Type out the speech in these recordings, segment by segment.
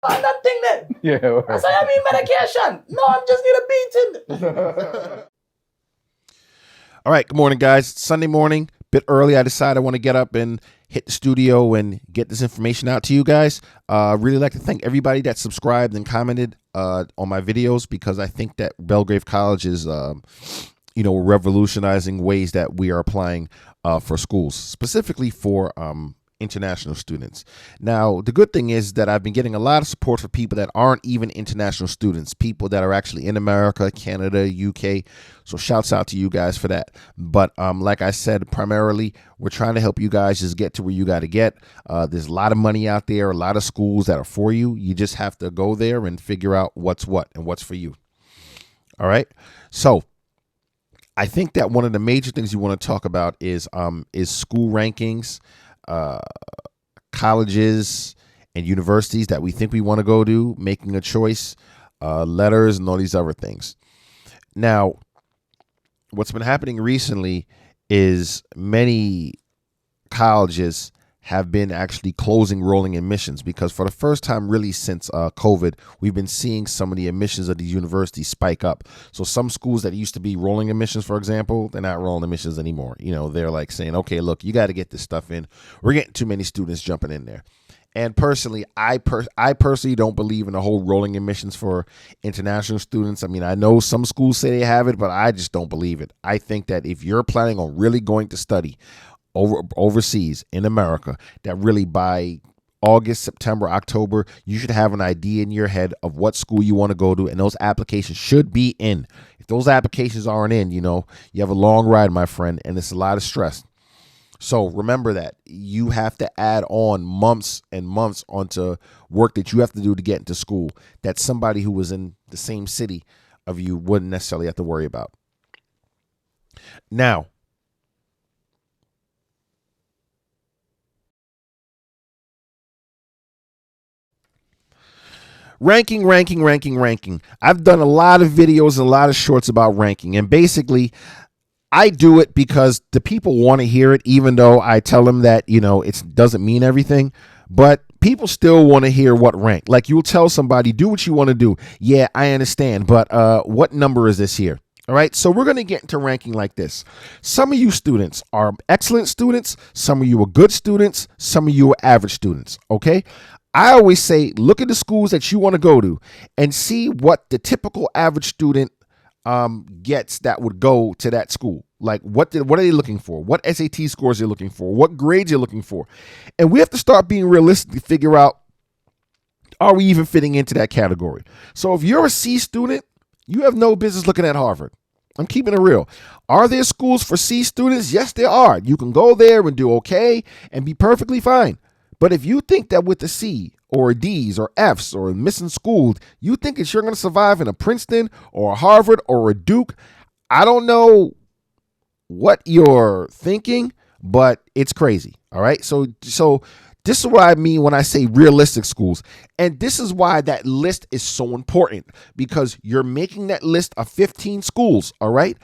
on that thing then. Yeah. I say, I mean medication. No, I'm just need a beating. All right, good morning, guys. It's Sunday morning, bit early. I decided I want to get up and hit the studio and get this information out to you guys. Really like to thank everybody that subscribed and commented on my videos, because I think that Belgrave College is, revolutionizing ways that we are applying for schools, specifically for international students. Now, the good thing is that I've been getting a lot of support for people that aren't even international students, people that are actually in America, Canada, UK. So shouts out to you guys for that. But like I said, primarily, we're trying to help you guys just get to where you got to get. There's a lot of money out there, a lot of schools that are for you. You just have to go there and figure out what's what and what's for you. All right. So I think that one of the major things you want to talk about is school rankings, colleges and universities that we think we want to go to, making a choice, letters, and all these other things. Now, what's been happening recently is many colleges have been actually closing rolling admissions, because for the first time really since COVID, we've been seeing some of the admissions of these universities spike up. So some schools that used to be rolling admissions, for example, they're not rolling admissions anymore. They're like saying, okay, look, you got to get this stuff in. We're getting too many students jumping in there. And personally, I personally don't believe in the whole rolling admissions for international students. I mean, I know some schools say they have it, but I just don't believe it. I think that if you're planning on really going to study overseas in America, that really by August, September, October, you should have an idea in your head of what school you want to go to, and those applications should be in. If those applications aren't in, you have a long ride, my friend, and it's a lot of stress. So remember that you have to add on months and months onto work that you have to do to get into school that somebody who was in the same city of you wouldn't necessarily have to worry about. Now, ranking. I've done a lot of videos and a lot of shorts about ranking. And basically, I do it because the people want to hear it, even though I tell them that, it doesn't mean everything. But people still want to hear what rank. Like, you'll tell somebody, do what you want to do. Yeah, I understand. But what number is this here? All right, so we're going to get into ranking like this. Some of you students are excellent students. Some of you are good students. Some of you are average students. Okay. I always say, look at the schools that you want to go to and see what the typical average student gets that would go to that school. Like, what are they looking for? What SAT scores they're looking for? What grades you're looking for? And we have to start being realistic to figure out, are we even fitting into that category? So if you're a C student, you have no business looking at Harvard. I'm keeping it real. Are there schools for C students? Yes, there are. You can go there and do okay and be perfectly fine. But if you think that with a C or D's or F's or missing schools, you think that you're going to survive in a Princeton or a Harvard or a Duke, I don't know what you're thinking, but it's crazy. All right. So this is what I mean when I say realistic schools. And this is why that list is so important, because you're making that list of 15 schools. All right.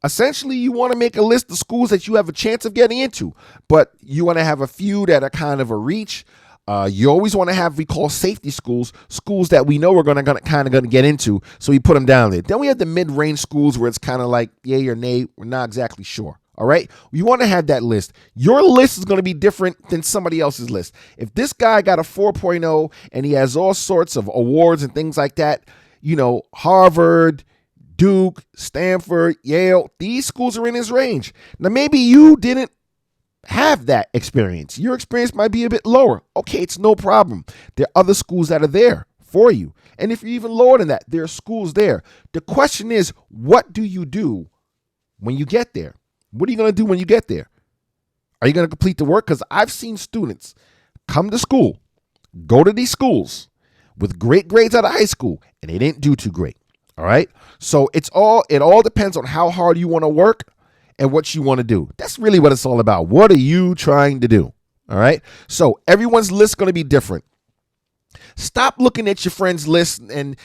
Essentially, you want to make a list of schools that you have a chance of getting into, but you want to have a few that are kind of a reach. You always want to have, we call safety schools that we know we're going to get into, so we put them down there. Then we have the mid-range schools where it's kind of like yay or nay, we're not exactly sure. All right, you want to have that list. Your list is going to be different than somebody else's list. If this guy got a 4.0 and he has all sorts of awards and things like that, Harvard, Duke, Stanford, Yale, these schools are in his range. Now, maybe you didn't have that experience. Your experience might be a bit lower. Okay, it's no problem. There are other schools that are there for you. And if you're even lower than that, there are schools there. The question is, what do you do when you get there? What are you going to do when you get there? Are you going to complete the work? Because I've seen students come to school, go to these schools with great grades out of high school, and they didn't do too great. All right. So it all depends on how hard you want to work and what you want to do. That's really what it's all about. What are you trying to do? All right. So everyone's list is going to be different. Stop looking at your friends list and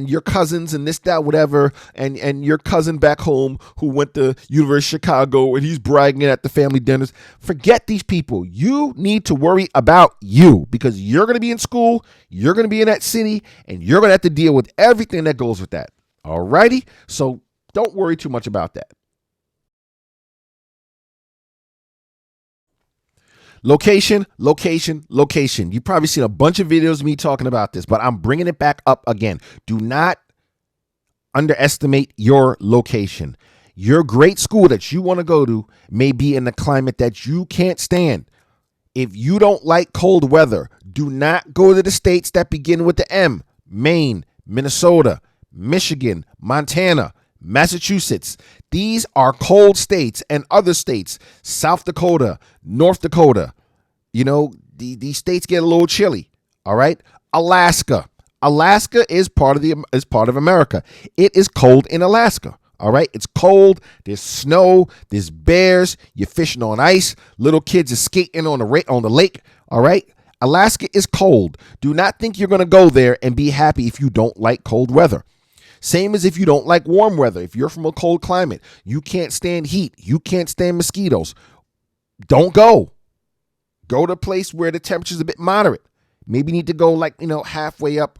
your cousins and this, that, whatever, and your cousin back home who went to University of Chicago and he's bragging at the family dinners. Forget these people. You need to worry about you, because you're going to be in school, you're going to be in that city, and you're going to have to deal with everything that goes with that. All righty? So don't worry too much about that. Location, location, location. You've probably seen a bunch of videos of me talking about this, but I'm bringing it back up again. Do not underestimate your location. Your great school that you want to go to may be in a climate that you can't stand. If you don't like cold weather, do not go to the states that begin with the M. Maine, Minnesota, Michigan, Montana, Massachusetts. These are cold states, and other states, South Dakota, North Dakota. You know, these states get a little chilly. All right. Alaska. Alaska is part of America. It is cold in Alaska. All right. It's cold. There's snow. There's bears. You're fishing on ice. Little kids are skating on the lake. All right. Alaska is cold. Do not think you're going to go there and be happy if you don't like cold weather. Same as if you don't like warm weather. If you're from a cold climate, you can't stand heat, you can't stand mosquitoes, don't go. Go to a place where the temperature is a bit moderate. Maybe you need to go halfway up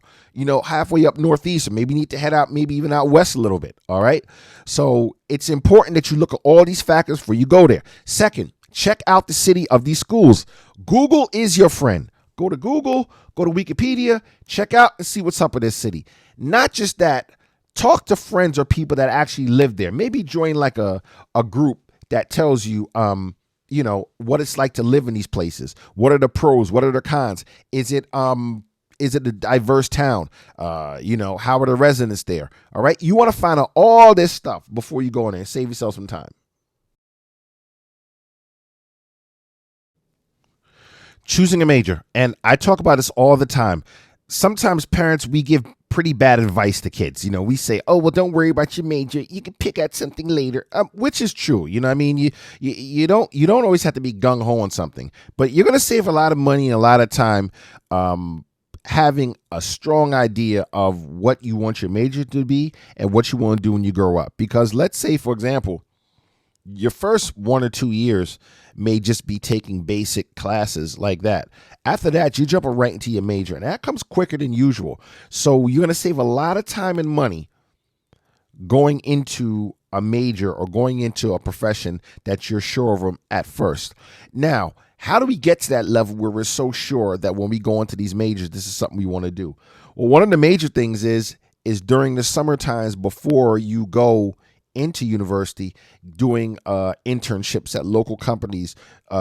northeast, or maybe you need to head out, maybe even out west a little bit. All right. So it's important that you look at all these factors before you go there. Second, check out the city of these schools. Google is your friend. Go to Google, go to Wikipedia, check out and see what's up with this city. Not just that. Talk to friends or people that actually live there. Maybe join like a group that tells you, what it's like to live in these places. What are the pros? What are the cons? Is it a diverse town? How are the residents there? All right. You want to find out all this stuff before you go in there and save yourself some time. Choosing a major. And I talk about this all the time. Sometimes parents, we give pretty bad advice to kids. We say, oh, well, don't worry about your major. You can pick out something later, which is true. You know what I mean? You don't always have to be gung-ho on something, but you're going to save a lot of money and a lot of time having a strong idea of what you want your major to be and what you want to do when you grow up. Because let's say, for example, your first 1 or 2 years may just be taking basic classes like that. After that, you jump right into your major, and that comes quicker than usual. So you're going to save a lot of time and money going into a major or going into a profession that you're sure of at first. Now, how do we get to that level where we're so sure that when we go into these majors, this is something we want to do? Well, one of the major things is during the summer times before you go into university, doing internships at local companies,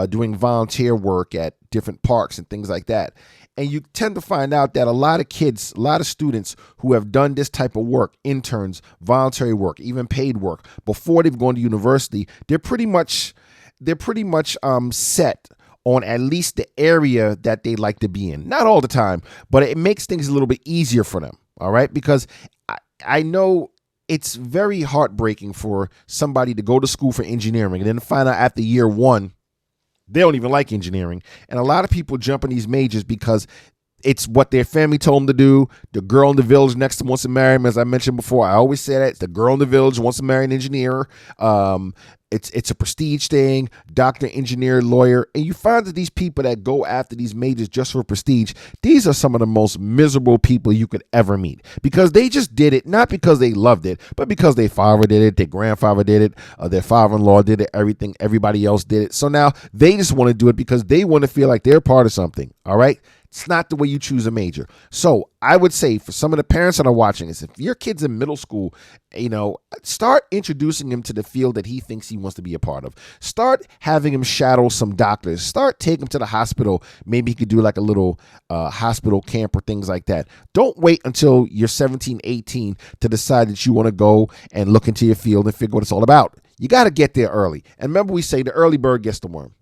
doing volunteer work at different parks and things like that. And you tend to find out that a lot of kids, a lot of students who have done this type of work, interns, voluntary work, even paid work, before they've gone to university, they're pretty much set on at least the area that they like to be in. Not all the time, but it makes things a little bit easier for them. All right. Because I know it's very heartbreaking for somebody to go to school for engineering and then find out after year one, they don't even like engineering. And a lot of people jump in these majors because it's what their family told them to do. The girl in the village next to them wants to marry him. As I mentioned before, I always say that. The girl in the village wants to marry an engineer. It's a prestige thing, doctor, engineer, lawyer. And you find that these people that go after these majors just for prestige, these are some of the most miserable people you could ever meet, because they just did it, not because they loved it, but because their father did it, their grandfather did it, their father-in-law did it, everybody else did it. So now they just want to do it because they want to feel like they're part of something. All right. It's not the way you choose a major. So I would say for some of the parents that are watching this, if your kid's in middle school, start introducing him to the field that he thinks he wants to be a part of. Start having him shadow some doctors. Start taking him to the hospital. Maybe he could do like a little hospital camp or things like that. Don't wait until you're 17, 18 to decide that you want to go and look into your field and figure what it's all about. You got to get there early. And remember, we say the early bird gets the worm.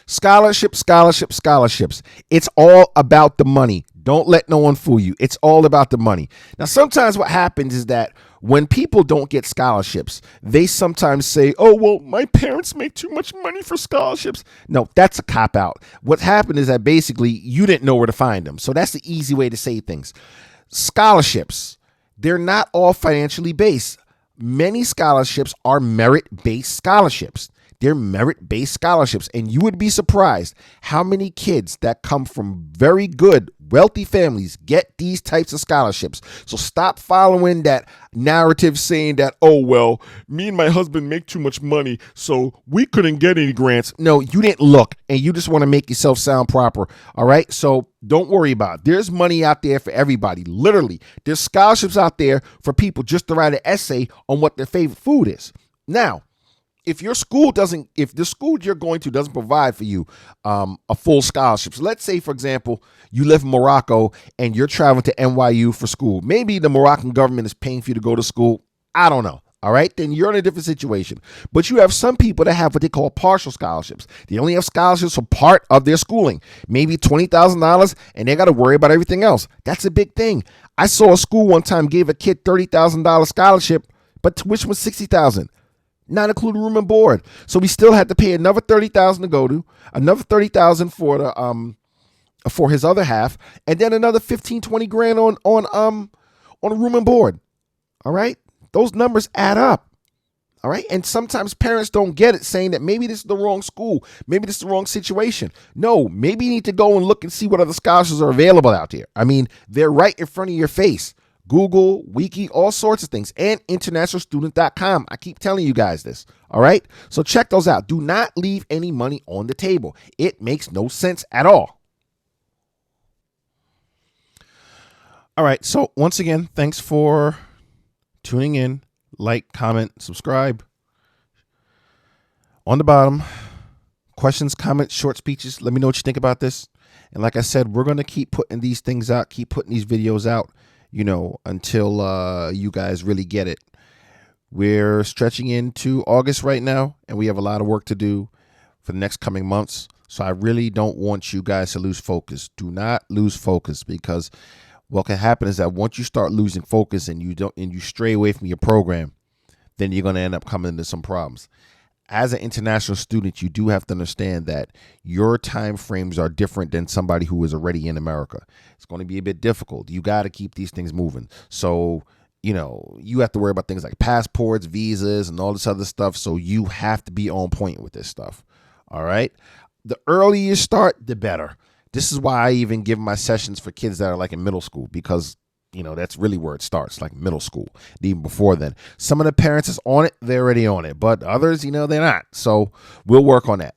Scholarship, scholarship, scholarships. It's all about the money. Don't let no one fool you. It's all about the money. Now, sometimes what happens is that When people don't get scholarships, they sometimes say, oh, well, my parents make too much money for scholarships. No, that's a cop out. What happened is that basically you didn't know where to find them. So that's the easy way to say things. Scholarships, they're not all financially based. Many scholarships are merit-based scholarships. They're merit-based scholarships. And you would be surprised how many kids that come from very good, wealthy families get these types of scholarships. So stop following that narrative saying that, oh, well, me and my husband make too much money, so we couldn't get any grants. No, you didn't look, and you just want to make yourself sound proper. All right? So don't worry about it. There's money out there for everybody. Literally, there's scholarships out there for people just to write an essay on what their favorite food is. Now, if the school you're going to doesn't provide for you a full scholarship, so let's say, for example, you live in Morocco and you're traveling to NYU for school. Maybe the Moroccan government is paying for you to go to school. I don't know. All right, then you're in a different situation. But you have some people that have what they call partial scholarships. They only have scholarships for part of their schooling, maybe $20,000, and they got to worry about everything else. That's a big thing. I saw a school one time gave a kid $30,000 scholarship, but tuition was $60,000. Not including room and board. So we still had to pay another $30,000 to go to, another $30,000 for the for his other half, and then another 15, 20 grand on room and board. All right? Those numbers add up. All right? And sometimes parents don't get it, saying that maybe this is the wrong school, maybe this is the wrong situation. No, maybe you need to go and look and see what other scholarships are available out there. I mean, they're right in front of your face. Google, Wiki, all sorts of things, and internationalstudent.com. I keep telling you guys this, all right? So check those out. Do not leave any money on the table. It makes no sense at all. All right, so once again, thanks for tuning in. Like, comment, subscribe. On the bottom, questions, comments, short speeches. Let me know what you think about this. And like I said, we're going to keep putting these things out, keep putting these videos out, until you guys really get it. We're stretching into August right now, and we have a lot of work to do for the next coming months. So I really don't want you guys to lose focus. Do not lose focus, because what can happen is that once you start losing focus and you stray away from your program, then you're going to end up coming into some problems. As an international student, you do have to understand that your time frames are different than somebody who is already in America. It's going to be a bit difficult. You got to keep these things moving. So, you have to worry about things like passports, visas, and all this other stuff. So you have to be on point with this stuff. All right. The earlier you start, the better. This is why I even give my sessions for kids that are like in middle school, because that's really where it starts, like middle school, even before then. Some of the parents is on it, they're already on it, but others, they're not. So we'll work on that.